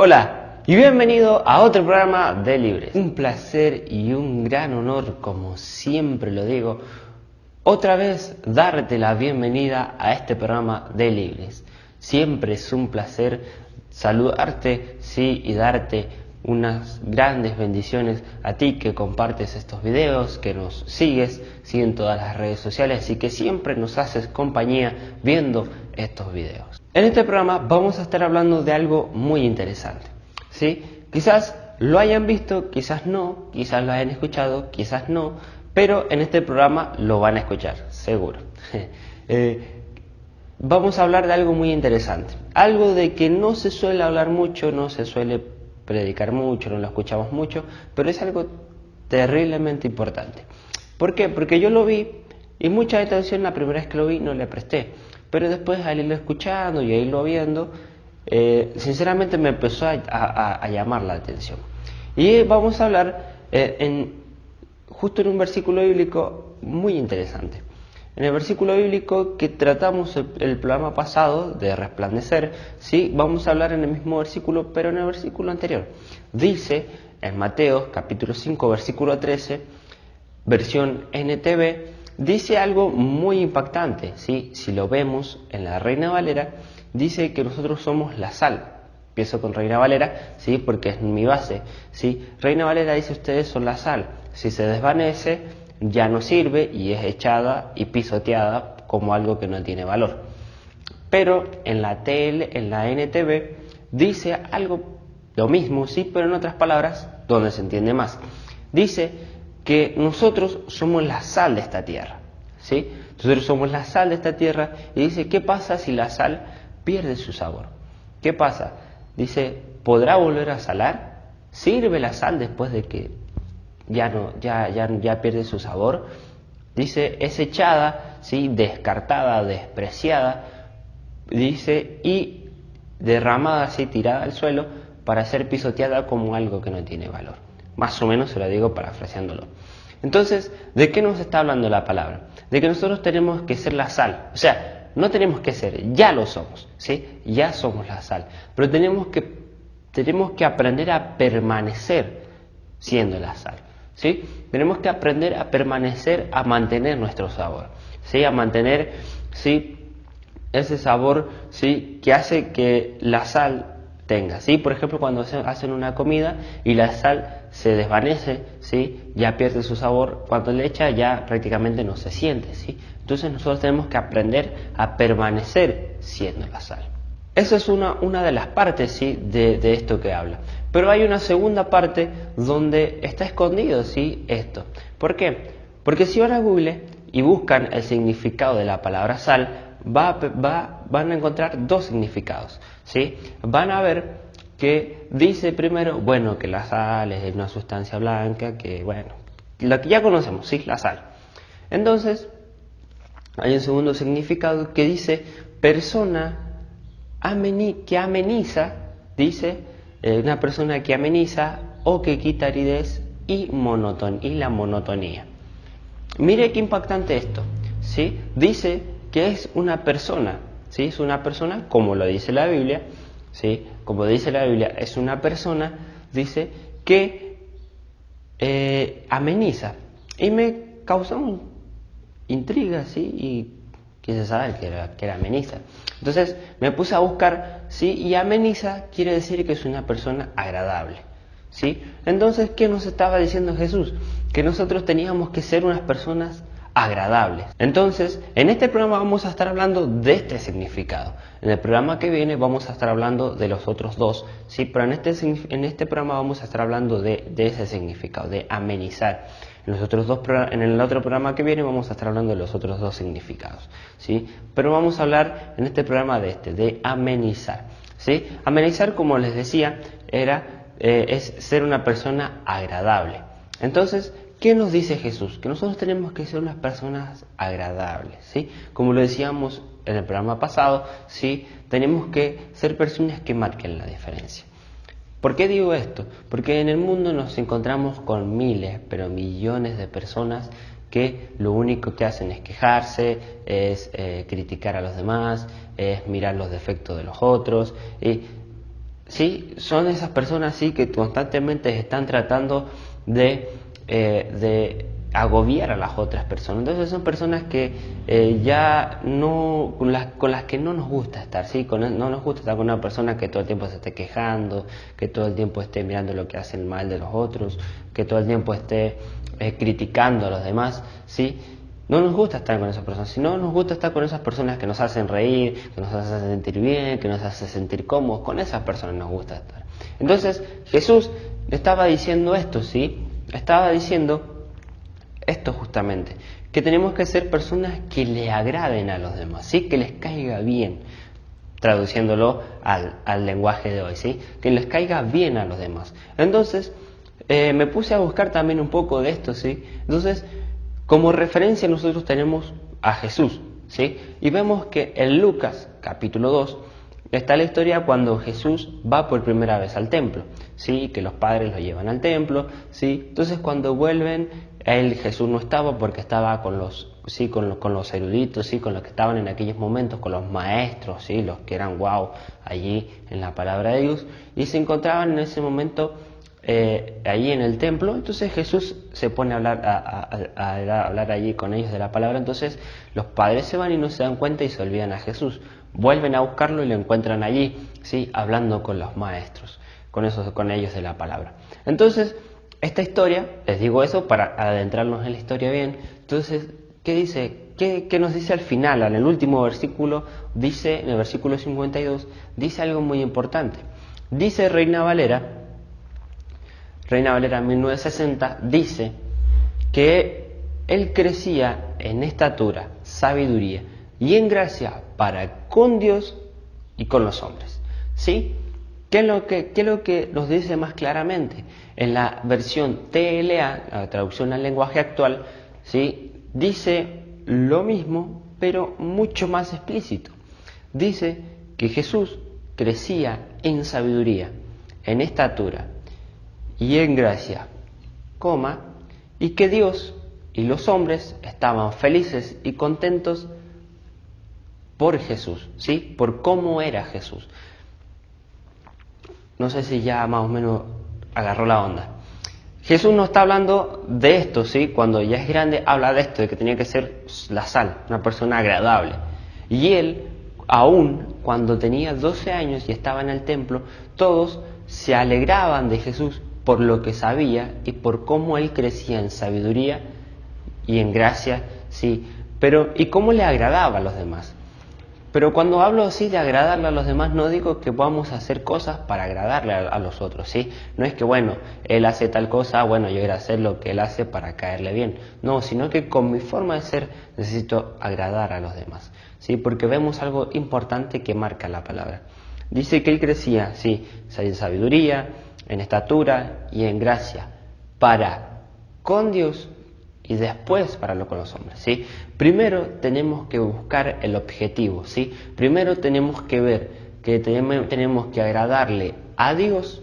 Hola y bienvenido a otro programa de Libres. Un placer y un gran honor, como siempre lo digo, otra vez darte la bienvenida a este programa de Libres. Siempre es un placer saludarte, sí, y darte unas grandes bendiciones a ti que compartes estos videos, que nos sigues en todas las redes sociales y que siempre nos haces compañía viendo estos videos. En este programa vamos a estar hablando de algo muy interesante, ¿sí? Quizás lo hayan visto, quizás no, quizás lo hayan escuchado, quizás no, pero en este programa lo van a escuchar, seguro. Vamos a hablar de algo muy interesante, algo de que no se suele hablar mucho, no se suele predicar mucho, no lo escuchamos mucho, pero es algo terriblemente importante. ¿Por qué? Porque yo lo vi y mucha atención la primera vez que lo vi no le presté, pero después al irlo escuchando y a irlo viendo, sinceramente me empezó a llamar la atención. Y vamos a hablar justo en un versículo bíblico muy interesante. En el versículo bíblico que tratamos el programa pasado de resplandecer, sí, vamos a hablar en el mismo versículo, pero en el versículo anterior. Dice en Mateo capítulo 5 versículo 13, versión NTV, dice algo muy impactante, ¿sí? Si lo vemos en la Reina Valera, dice que nosotros somos la sal. Empiezo con Reina Valera, ¿sí? Porque es mi base, ¿sí? Reina Valera dice: ustedes son la sal. Si se desvanece, ya no sirve y es echada y pisoteada como algo que no tiene valor. Pero en la TL, en la NTV, dice algo, lo mismo, sí, pero en otras palabras, donde se entiende más. Dice que nosotros somos la sal de esta tierra, ¿sí? Nosotros somos la sal de esta tierra, y dice: ¿qué pasa si la sal pierde su sabor? ¿Qué pasa? Dice: ¿podrá volver a salar? ¿Sirve la sal después de que ya pierde su sabor? Dice: es echada, ¿sí? Descartada, despreciada, dice, y derramada, así, tirada al suelo para ser pisoteada como algo que no tiene valor. Más o menos se lo digo parafraseándolo. Entonces, ¿de qué nos está hablando la palabra? De que nosotros tenemos que ser la sal. O sea, no tenemos que ser, ya lo somos, ¿sí? Ya somos la sal. Pero tenemos que aprender a permanecer siendo la sal, ¿sí? Tenemos que aprender a permanecer, a mantener nuestro sabor, ¿sí? A mantener, ¿sí?, ese sabor, ¿sí?, que hace que la sal tenga, ¿sí? Por ejemplo, cuando hacen una comida y la sal se desvanece, ¿sí?, ya pierde su sabor. Cuando le echa ya prácticamente no se siente, ¿sí? Entonces nosotros tenemos que aprender a permanecer siendo la sal. Esa es una de las partes, ¿sí?, de esto que habla. Pero hay una segunda parte donde está escondido, ¿sí?, esto. ¿Por qué? Porque si van a Google y buscan el significado de la palabra sal, van a encontrar dos significados, ¿sí? Van a ver que dice primero, bueno, que la sal es una sustancia blanca, que bueno, lo que ya conocemos, ¿sí?, la sal. Entonces, hay un segundo significado que dice persona que ameniza, dice, una persona que ameniza o que quita aridez y la monotonía. Mire qué impactante esto, ¿sí? Dice que es una persona, ¿sí? Es una persona, como lo dice la Biblia, ¿sí? Como dice la Biblia, es una persona, dice, que ameniza. Y me causó intriga, ¿sí? Y quise saber que era ameniza. Entonces me puse a buscar, ¿sí? Y ameniza quiere decir que es una persona agradable, ¿sí? Entonces, ¿qué nos estaba diciendo Jesús? Que nosotros teníamos que ser unas personas agradables. Entonces, en este programa vamos a estar hablando de este significado. En el programa que viene vamos a estar hablando de los otros dos, ¿sí? Pero en este programa vamos a estar hablando de ese significado, de amenizar. En el otro programa que viene vamos a estar hablando de los otros dos significados, ¿sí? Pero vamos a hablar en este programa de amenizar, ¿sí? Amenizar, como les decía, es ser una persona agradable. Entonces, ¿qué nos dice Jesús? Que nosotros tenemos que ser unas personas agradables, ¿sí? Como lo decíamos en el programa pasado, ¿sí? Tenemos que ser personas que marquen la diferencia. ¿Por qué digo esto? Porque en el mundo nos encontramos con miles, pero millones de personas que lo único que hacen es quejarse, es criticar a los demás, es mirar los defectos de los otros. ¿sí? Son esas personas, sí, que constantemente están tratando de agobiar a las otras personas. Entonces son personas que ya no, con las que no nos gusta estar, ¿sí? No nos gusta estar con una persona que todo el tiempo se esté quejando, que todo el tiempo esté mirando lo que hacen mal de los otros, que todo el tiempo esté criticando a los demás, ¿sí? No nos gusta estar con esas personas, sino nos gusta estar con esas personas que nos hacen reír, que nos hacen sentir bien, que nos hacen sentir cómodos. Con esas personas nos gusta estar. Entonces Jesús estaba diciendo esto, ¿sí? Estaba diciendo esto justamente, que tenemos que ser personas que le agraden a los demás, ¿sí? Que les caiga bien, traduciéndolo al lenguaje de hoy, ¿sí? Que les caiga bien a los demás. Entonces me puse a buscar también un poco de esto, ¿sí? Entonces, como referencia nosotros tenemos a Jesús, ¿sí? Y vemos que en Lucas, capítulo 2, está la historia cuando Jesús va por primera vez al templo, ¿sí? Que los padres lo llevan al templo, ¿sí? Entonces cuando vuelven, Jesús no estaba porque estaba con los, ¿sí? con los eruditos, ¿sí? Con los que estaban en aquellos momentos, con los maestros, ¿sí? Los que eran wow allí en la palabra de Dios, y se encontraban en ese momento allí en el templo. Entonces Jesús se pone a hablar allí con ellos de la palabra. Entonces los padres se van y no se dan cuenta y se olvidan a Jesús. Vuelven a buscarlo y lo encuentran allí, ¿sí? Hablando con los maestros, con ellos de la palabra. Entonces esta historia, les digo eso para adentrarnos en la historia bien. Entonces, ¿qué dice? ¿Qué nos dice al final? En el último versículo, dice, en el versículo 52, dice algo muy importante. Dice Reina Valera 1960, dice que él crecía en estatura, sabiduría y en gracia para con Dios y con los hombres, ¿sí? ¿Qué es lo que nos dice más claramente? En la versión TLA, la traducción al lenguaje actual, ¿sí? Dice lo mismo, pero mucho más explícito. Dice que Jesús crecía en sabiduría, en estatura y en gracia, y que Dios y los hombres estaban felices y contentos por Jesús, ¿sí? Por cómo era Jesús. No sé si ya más o menos agarró la onda. Jesús no está hablando de esto, ¿sí? Cuando ya es grande habla de esto, de que tenía que ser la sal, una persona agradable. Y él, aún cuando tenía 12 años y estaba en el templo, todos se alegraban de Jesús por lo que sabía y por cómo él crecía en sabiduría y en gracia, ¿sí? Pero, ¿y cómo le agradaba a los demás? Pero cuando hablo así de agradarle a los demás, no digo que vamos a hacer cosas para agradarle a los otros, ¿sí? No es que, bueno, él hace tal cosa, bueno, yo voy a hacer lo que él hace para caerle bien. No, sino que con mi forma de ser necesito agradar a los demás, ¿sí? Porque vemos algo importante que marca la palabra. Dice que él crecía, sí, en sabiduría, en estatura y en gracia, para con Dios y después para con los hombres, ¿sí? Primero tenemos que buscar el objetivo, ¿sí? Primero tenemos que ver que tenemos que agradarle a Dios,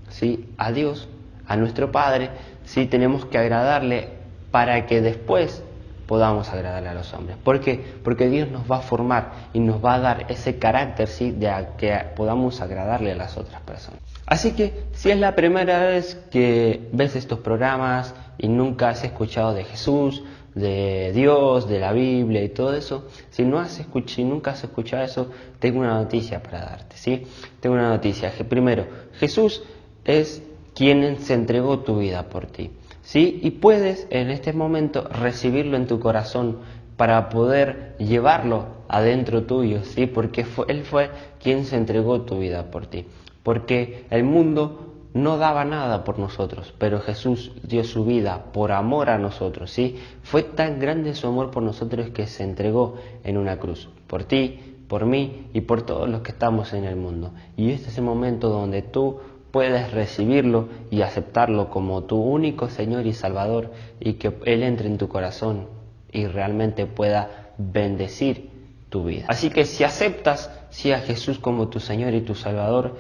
¿sí? A Dios, a nuestro Padre, ¿sí? Tenemos que agradarle para que después podamos agradarle a los hombres. ¿Por qué? Porque Dios nos va a formar y nos va a dar ese carácter, ¿sí? De que podamos agradarle a las otras personas. Así que si es la primera vez que ves estos programas y nunca has escuchado de Jesús, de Dios, de la Biblia y todo eso, si nunca has escuchado eso, tengo una noticia para darte, ¿sí? Tengo una noticia. Primero, Jesús es quien se entregó tu vida por ti, ¿sí? Y puedes en este momento recibirlo en tu corazón para poder llevarlo adentro tuyo, ¿sí? Porque Él fue quien se entregó tu vida por ti. Porque el mundo no daba nada por nosotros, pero Jesús dio su vida por amor a nosotros, ¿sí? Fue tan grande su amor por nosotros que se entregó en una cruz, por ti, por mí y por todos los que estamos en el mundo. Y este es el momento donde tú puedes recibirlo y aceptarlo como tu único Señor y Salvador, y que Él entre en tu corazón y realmente pueda bendecir tu vida. Así que si aceptas a Jesús como tu Señor y tu Salvador,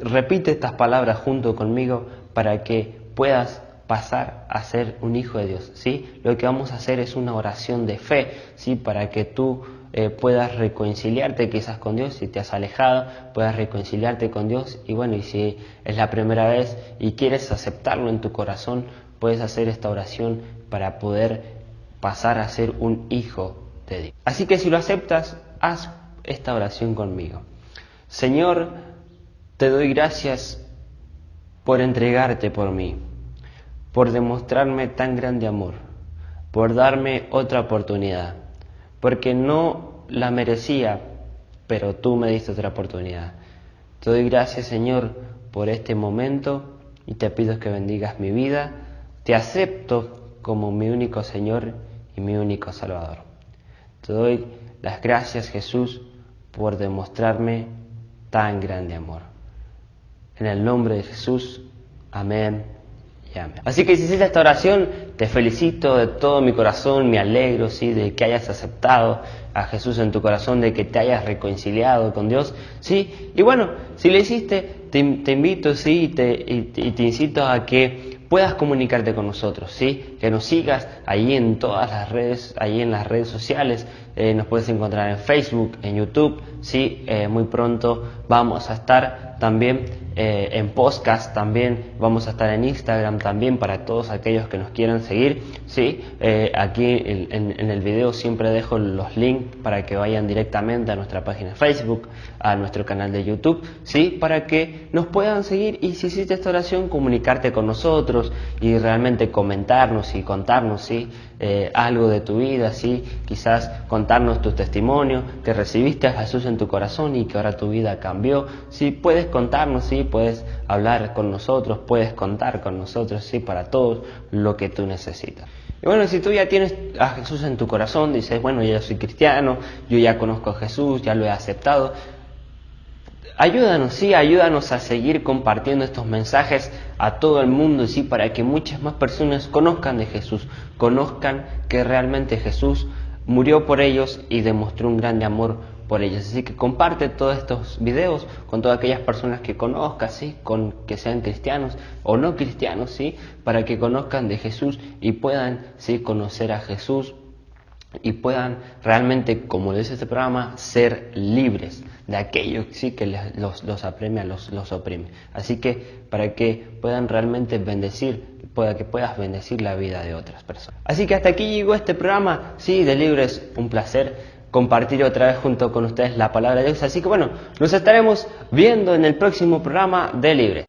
repite estas palabras junto conmigo para que puedas pasar a ser un hijo de Dios, ¿sí? Lo que vamos a hacer es una oración de fe, ¿sí? Para que tú puedas reconciliarte quizás con Dios, si te has alejado, puedas reconciliarte con Dios. Y bueno, y si es la primera vez y quieres aceptarlo en tu corazón, puedes hacer esta oración para poder pasar a ser un hijo de Dios. Así que si lo aceptas, haz esta oración conmigo. Señor, te doy gracias por entregarte por mí, por demostrarme tan grande amor, por darme otra oportunidad, porque no la merecía, pero tú me diste otra oportunidad. Te doy gracias, Señor, por este momento y te pido que bendigas mi vida. Te acepto como mi único Señor y mi único Salvador. Te doy las gracias, Jesús, por demostrarme tan grande amor. En el nombre de Jesús, amén y amén. Así que si hiciste esta oración, te felicito de todo mi corazón, me alegro, ¿sí?, de que hayas aceptado a Jesús en tu corazón, de que te hayas reconciliado con Dios, ¿sí? Y bueno, si lo hiciste, te invito, ¿sí?, y te incito a que puedas comunicarte con nosotros, ¿sí? Que nos sigas ahí en todas las redes, ahí en las redes sociales. Nos puedes encontrar en Facebook, en YouTube, ¿sí? Muy pronto vamos a estar también en podcast, también vamos a estar en Instagram también para todos aquellos que nos quieran seguir, ¿sí? Aquí en el video siempre dejo los links para que vayan directamente a nuestra página de Facebook, a nuestro canal de YouTube, ¿sí? Para que nos puedan seguir y si hiciste esta oración, comunicarte con nosotros y realmente comentarnos y contarnos, ¿sí? Algo de tu vida, ¿sí? Quizás contarnos tu testimonio, que recibiste a Jesús en tu corazón y que ahora tu vida cambió, ¿sí? Puedes contarnos, ¿sí? Puedes hablar con nosotros, puedes contar con nosotros, ¿sí? Para todo lo que tú necesitas. Y bueno, si tú ya tienes a Jesús en tu corazón, dices, bueno, yo ya soy cristiano, yo ya conozco a Jesús, ya lo he aceptado, ayúdanos, sí, ayúdanos a seguir compartiendo estos mensajes a todo el mundo, sí, para que muchas más personas conozcan de Jesús, conozcan que realmente Jesús murió por ellos y demostró un grande amor por ellos. Así que comparte todos estos videos con todas aquellas personas que conozcas, sí, con que sean cristianos o no cristianos, sí, para que conozcan de Jesús y puedan, sí, conocer a Jesús y puedan realmente, como dice este programa, ser libres de aquello, sí, que los apremia, los oprime. Así que para que puedan realmente que puedas bendecir la vida de otras personas. Así que hasta aquí llegó este programa, sí, de Libres. Un placer compartir otra vez junto con ustedes la palabra de Dios. Así que bueno, nos estaremos viendo en el próximo programa de Libres.